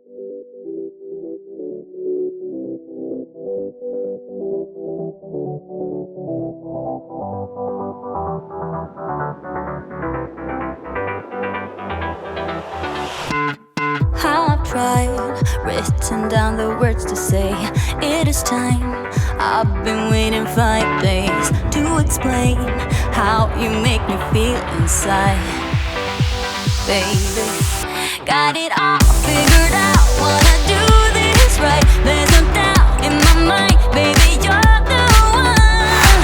How I've tried, written down the words to say it is time. I've been waiting 5 days to explain how you make me feel inside. Baby, got it all figured out, wanna do this right. There's no doubt in my mind, baby, you're the one.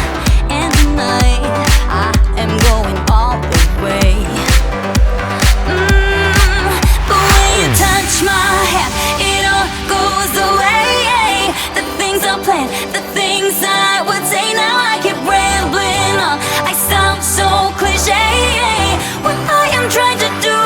And tonight, I am going all the way. The way you touch my hand, it all goes away. The things I planned, the things I would say, now I keep rambling on. I sound so cliche. What I am trying to do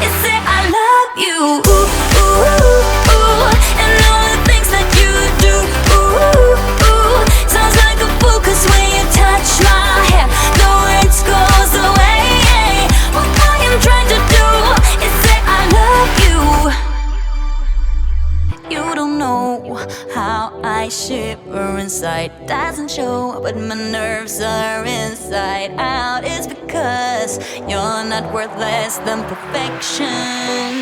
is say I love you. Ooh, ooh, ooh, and all the things that you do. Ooh, ooh, sounds like a fool, 'cause when you touch my hair, the words goes away. What I am trying to do is say I love you. You don't know how I shiver inside. Doesn't show, but my nerves are inside out. It's because you're not worth less than perfection.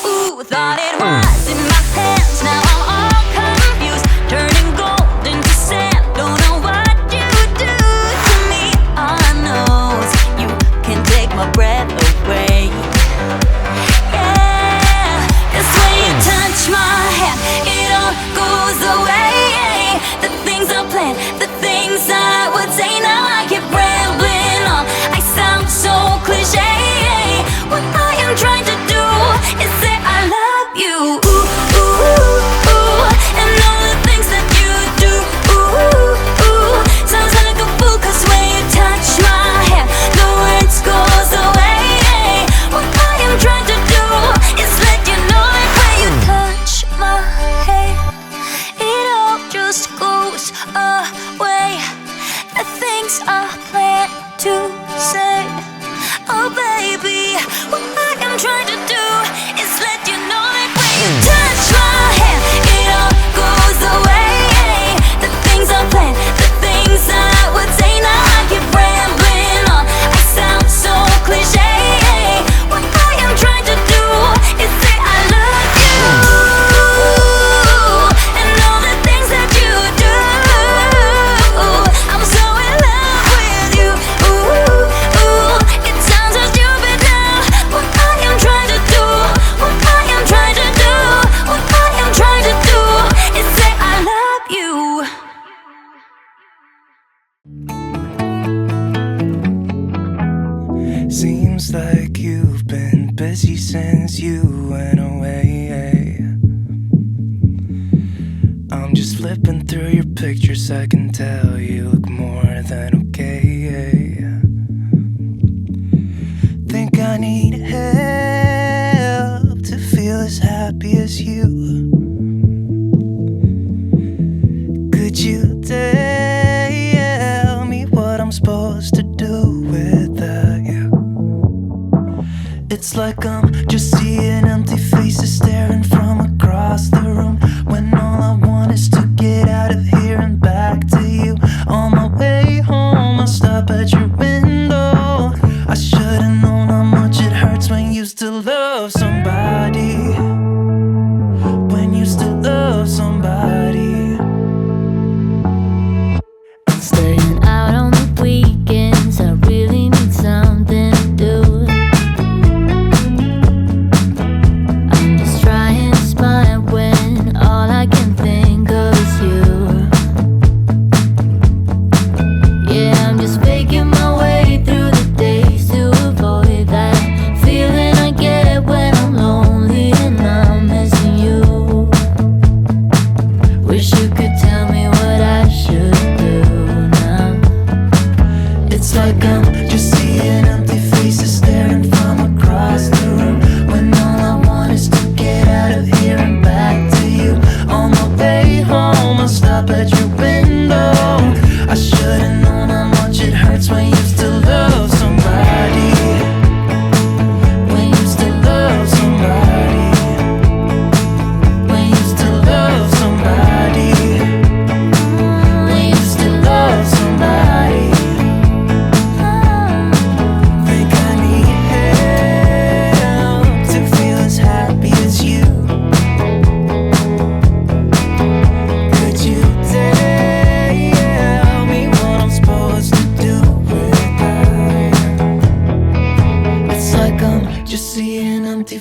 Ooh, thought it was in my hands, now I'm all confused. Turning gold into sand, don't know what you do to me. All I know is you can take my breath away. Yeah, it's when you touch my hand, it all goes away. The things I planned, the things I would say, now I keep rambling on. I sound so cliche. What I am trying to do is say I love you. Ooh, ooh, ooh, and all the things that you do. Ooh, ooh, sounds like a fool, 'cause when you touch my hair, the words goes away. What I am trying to do is let you know that when you touch my hair, it all just goes away. The things I plan to say, oh baby, what I am trying to do is let you know that when you touch my hand, it all goes away. The things I plan, the things I would say, now I keep rambling on. I sound so cliche. What I am trying to do is say I love you. And all the things that you do, I'm so in love with you. Ooh, ooh, it sounds so stupid now. What I am trying to do, what I am trying to do, what I am trying to do is say I love you. Seems like you've been busy since you went away. I'm just flipping through your pictures, I can tell you look more than okay. Think I need help to feel as happy as you. Could you tell me what I'm supposed to do without you? It's like I'm just seeing empty faces staring from across the room, when all I want is to get out of here and back to you. On my way home, I'll stop at your window. I should've known how much it hurts when you still love somebody. When you still love somebody. Staying out on the weekends, I really need something to do. I'm just trying to smile when all I can think of is you. Yeah, I'm just faking my way through the days to avoid that feeling I get when I'm lonely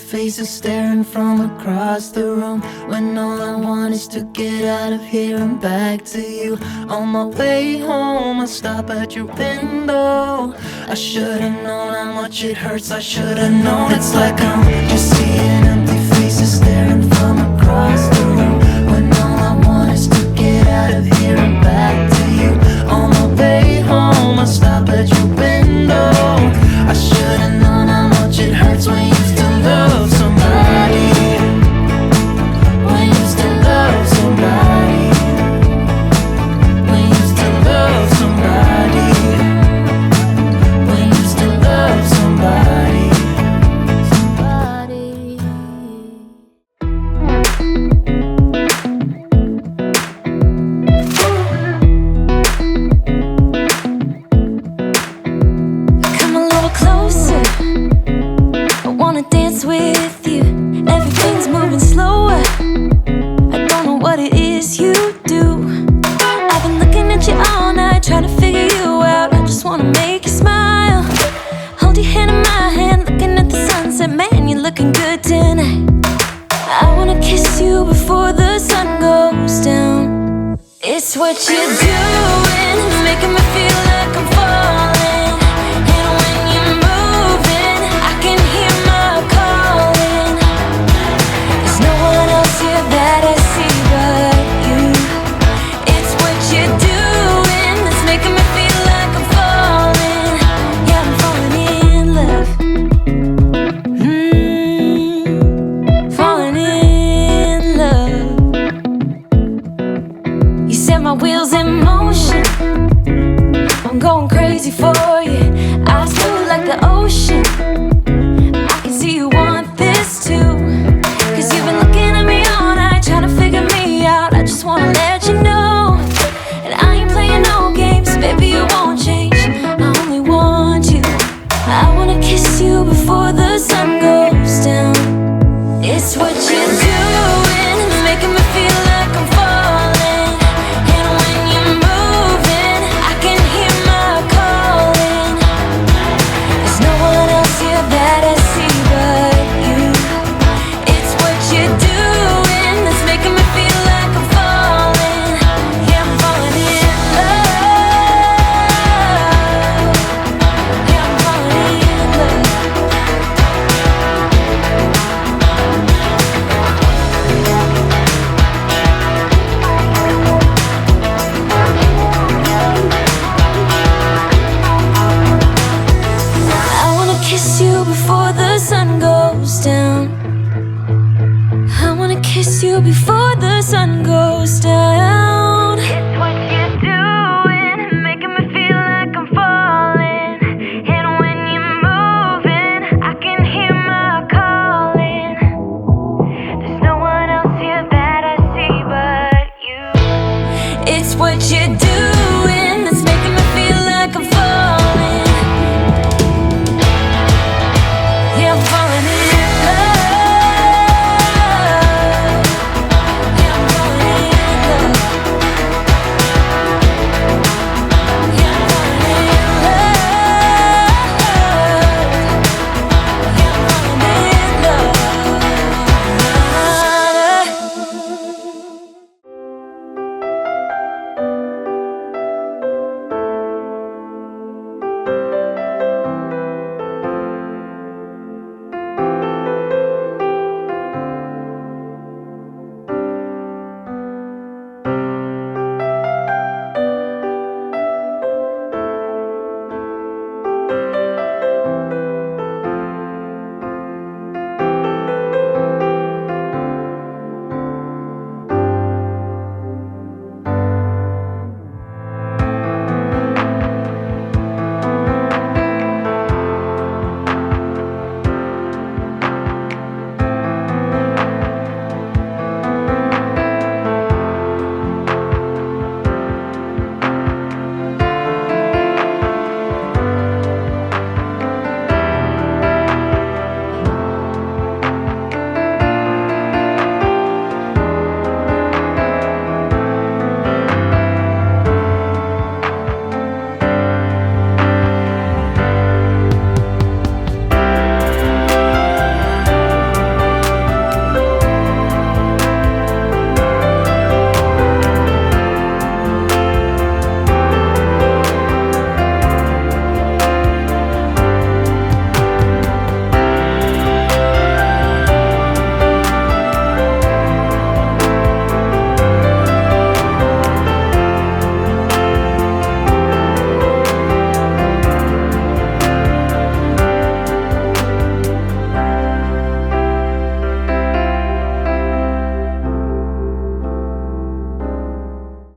faces staring from across the room, when all I want is to get out of here and back to you. On my way home, I stop at your window. I should've known how much it hurts, I should've known. It's like I'm just seeing empty faces staring from across the room, when all I want is to get out of here and back to you. On my way home, I stop at your window. I should've known how much it hurts when you still love somebody, when you still love somebody, when you still love somebody, when you still love somebody, somebody. Come a little closer, I wanna dance with you. Everything's moving slower, I don't know what it is you do. I've been looking at you all night, trying to figure you out. I just wanna make you smile, hold your hand in my hand, looking at the sunset. Man, you're looking good tonight. I wanna kiss you before the sun goes down. It's what you're doing, making me feel like I'm falling. And when you're moving, I can hear my calling. There's no one else here that I see but you. It's what you're doing that's making me feel like I'm falling. Yeah, I'm falling in love. Falling in love. You set my wheels in motion, I'm going crazy for you. Eyes blue like the ocean, I can see you want this too. Cause you've been looking at me all night, trying to figure me out. I just wanna let you know, and I ain't playing no games. Baby, you won't change, I only want you. I wanna kiss you before the sun goes down. It's what you're doing, making me feel like I'm falling. And when you're moving, I can hear my calling. There's no one else here that I see but you. It's what you're doing that's making me feel like I'm falling. Yeah, I'm falling in love. Yeah, I'm falling in love. I wanna kiss you before the sun goes down. I wanna kiss you before the sun goes down.